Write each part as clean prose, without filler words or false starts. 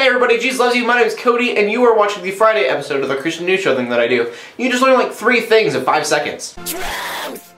Hey everybody, Jesus loves you. My name is Cody, and you are watching the Friday episode of the Christian news show thing that I do. You just learn like 3 things in 5 seconds. Truth!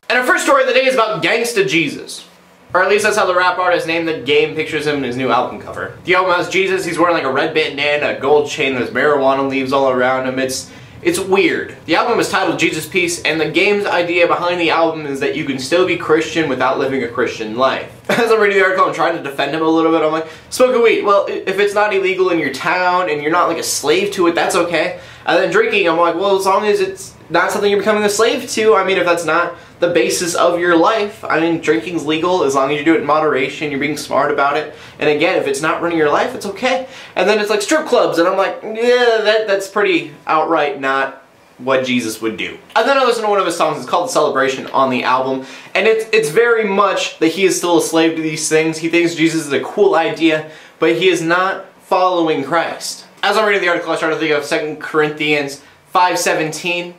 And our first story of the day is about Gangsta Jesus. Or at least that's how the rap artist named the game pictures him in his new album cover. The album has Jesus, he's wearing like a red bandana, a gold chain, there's marijuana leaves all around him. It's weird. The album is titled Jesus Peace, and the game's idea behind the album is that you can still be Christian without living a Christian life. As I'm reading the article, I'm trying to defend him a little bit. I'm like, smoking weed. Well, if it's not illegal in your town and you're not like a slave to it, that's okay. And then drinking, I'm like, well, as long as it's not something you're becoming a slave to, I mean, if that's not the basis of your life, I mean, drinking's legal as long as you do it in moderation, you're being smart about it. And again, if it's not running your life, it's okay. And then it's like strip clubs, and I'm like, yeah, that's pretty outright not what Jesus would do. And then I listened to one of his songs, it's called Celebration, on the album, and it's very much that he is still a slave to these things. He thinks Jesus is a cool idea, but he is not following Christ. As I'm reading the article, I started to think of 2 Corinthians 5:17.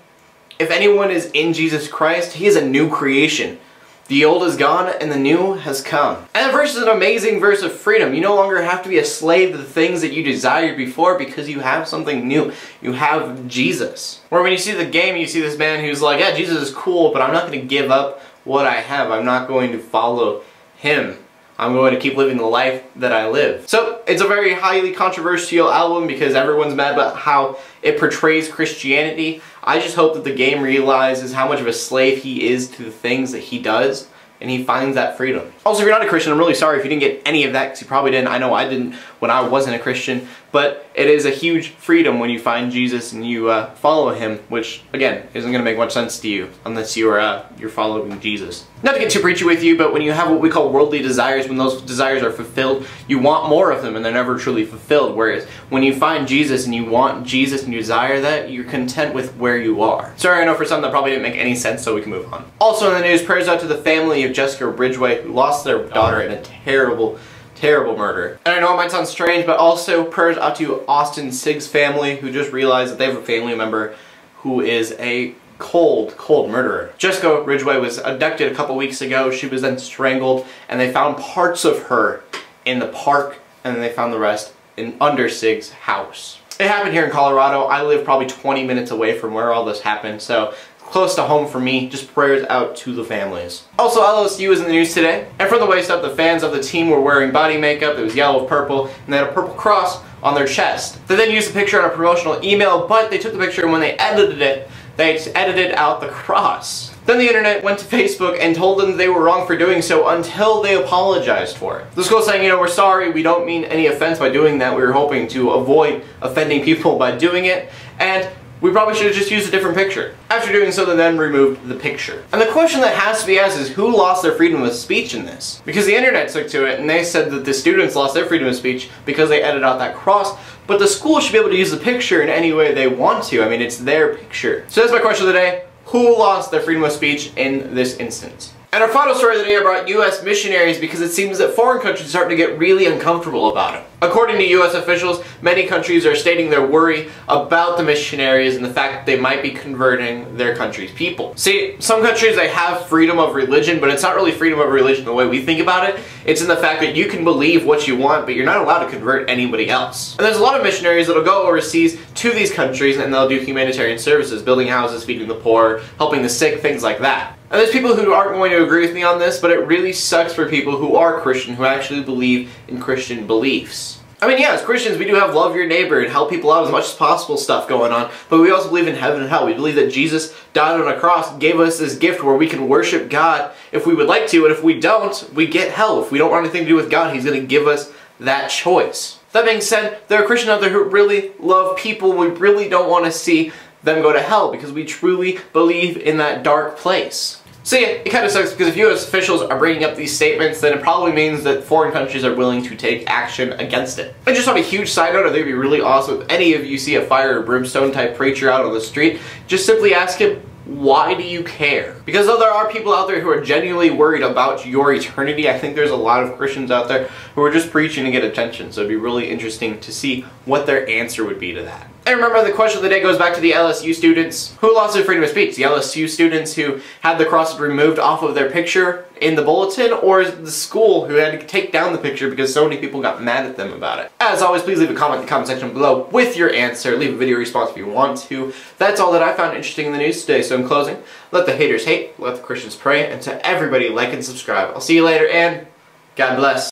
If anyone is in Jesus Christ, he is a new creation. The old is gone and the new has come. And that verse is an amazing verse of freedom. You no longer have to be a slave to the things that you desired before because you have something new. You have Jesus. Or when you see the game, you see this man who's like, yeah, Jesus is cool, but I'm not going to give up what I have. I'm not going to follow him. I'm going to keep living the life that I live. So it's a very highly controversial album because everyone's mad about how it portrays Christianity. I just hope that the game realizes how much of a slave he is to the things that he does, and he finds that freedom. Also, if you're not a Christian, I'm really sorry if you didn't get any of that, because you probably didn't. I know I didn't when I wasn't a Christian, but it is a huge freedom when you find Jesus and you follow him, which, again, isn't going to make much sense to you unless you're following Jesus. Not to get too preachy with you, but when you have what we call worldly desires, when those desires are fulfilled, you want more of them and they're never truly fulfilled. Whereas when you find Jesus and you want Jesus and you desire that, you're content with where you are. Sorry, I know for some that probably didn't make any sense, so we can move on. Also in the news, prayers out to the family of Jessica Ridgeway, who lost their daughter in a terrible murder. And I know it might sound strange, but also prayers out to Austin Sigg's family, who just realized that they have a family member who is a cold murderer. Jessica Ridgeway was abducted a couple weeks ago. She was then strangled, and they found parts of her in the park, and then they found the rest under Sigg's house. It happened here in Colorado. I live probably 20 minutes away from where all this happened, so close to home for me. Just prayers out to the families. Also, LSU is in the news today, and from the waist up, the fans of the team were wearing body makeup. It was yellow with purple, and they had a purple cross on their chest. They then used the picture on a promotional email, but they took the picture and when they edited it, they edited out the cross. Then the internet went to Facebook and told them they were wrong for doing so until they apologized for it. The school saying, you know, we're sorry, we don't mean any offense by doing that. We were hoping to avoid offending people by doing it, and we probably should have just used a different picture. After doing so, they then removed the picture. And the question that has to be asked is, who lost their freedom of speech in this? Because the internet took to it and they said that the students lost their freedom of speech because they edited out that cross, but the school should be able to use the picture in any way they want to. I mean, it's their picture. So that's my question of the day. Who lost their freedom of speech in this instance? And our final story of the day about U.S. missionaries, because it seems that foreign countries are starting to get really uncomfortable about it. According to U.S. officials, many countries are stating their worry about the missionaries and the fact that they might be converting their country's people. See, some countries, they have freedom of religion, but it's not really freedom of religion the way we think about it. It's in the fact that you can believe what you want, but you're not allowed to convert anybody else. And there's a lot of missionaries that'll go overseas to these countries and they'll do humanitarian services, building houses, feeding the poor, helping the sick, things like that. And there's people who aren't going to agree with me on this, but it really sucks for people who are Christian, who actually believe in Christian beliefs. I mean, yeah, as Christians, we do have love your neighbor and help people out as much as possible stuff going on, but we also believe in heaven and hell. We believe that Jesus died on a cross, gave us this gift where we can worship God if we would like to, and if we don't, we get hell. If we don't want anything to do with God, He's going to give us that choice. That being said, there are Christians out there who really love people. We really don't want to see them go to hell because we truly believe in that dark place. So yeah, it kind of sucks because if U.S. officials are bringing up these statements, then it probably means that foreign countries are willing to take action against it. And just on a huge side note, I think it'd be really awesome if any of you see a fire or brimstone type preacher out on the street, just simply ask him, why do you care? Because though there are people out there who are genuinely worried about your eternity, I think there's a lot of Christians out there who are just preaching to get attention. So it'd be really interesting to see what their answer would be to that. And remember, the question of the day goes back to the LSU students who lost their freedom of speech. The LSU students who had the crosses removed off of their picture in the bulletin, or is it the school who had to take down the picture because so many people got mad at them about it? As always, please leave a comment in the comment section below with your answer. Leave a video response if you want to. That's all that I found interesting in the news today. So in closing, let the haters hate, let the Christians pray, and to everybody, like and subscribe. I'll see you later, and God bless.